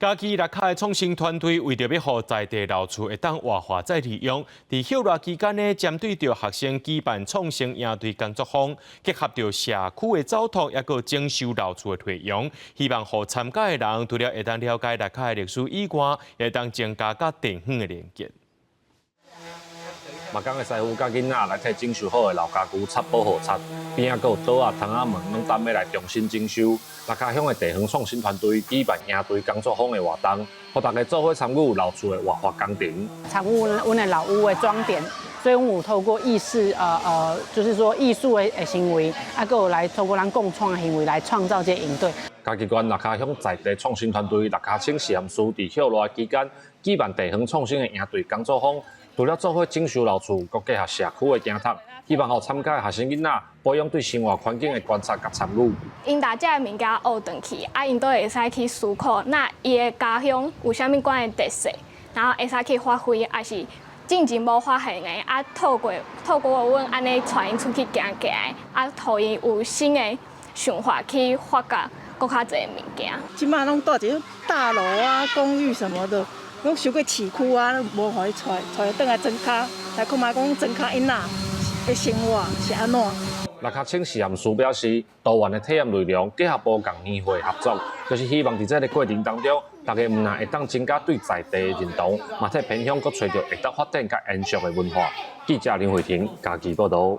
嘉义六卡的创新团队为着要让在地老厝会当活化再利用，伫休热期间呢，针对着学生举办创新应对工作坊，结合着社区的走读，也个整修老厝的内容，希望让参加的人除了会当了解六卡的历史以外，也会当增加甲地方的连结。马港的师傅甲囡仔来替整修好的老家具擦保护擦，边仔阁有桌啊、窗仔门，拢等要来重新整修。六家乡的地方创新团队举办应对工作坊的活动，让大家做伙参与老厝的活化工程。参与阮的老屋的装点，所以我们有透过意识，就是说艺术的行为，啊，还有来透过咱共创的行为来创造这应对。嘉义县六家乡在地创新团队六家青实验室伫休热期间举办地方创新的应对工作坊。除了做伙整修老厝，佮结合社区的行读，希望互参加的学生囡仔培养对生活环境的观察甲参与。因大家的物件学转去，因都会使去思考，那伊的家乡有啥物款的特色，然后会使去发挥，还是进前无发现的，透过阮安尼带因出去行行，互伊有新的想法去发掘更较侪物件。即马拢住一个大楼啊、公寓什么的。拢想过市区啊，无互伊带倒来庄脚，来看卖讲庄脚囡仔的生活是安怎。六家青实验室表示，多元的体验内容结合多共年会合作，就是希望伫这个过程当中，大家唔但会当增加对在地的认同，嘛替偏乡搁找到会当发展甲延续的文化。记者林慧婷，嘉义报道。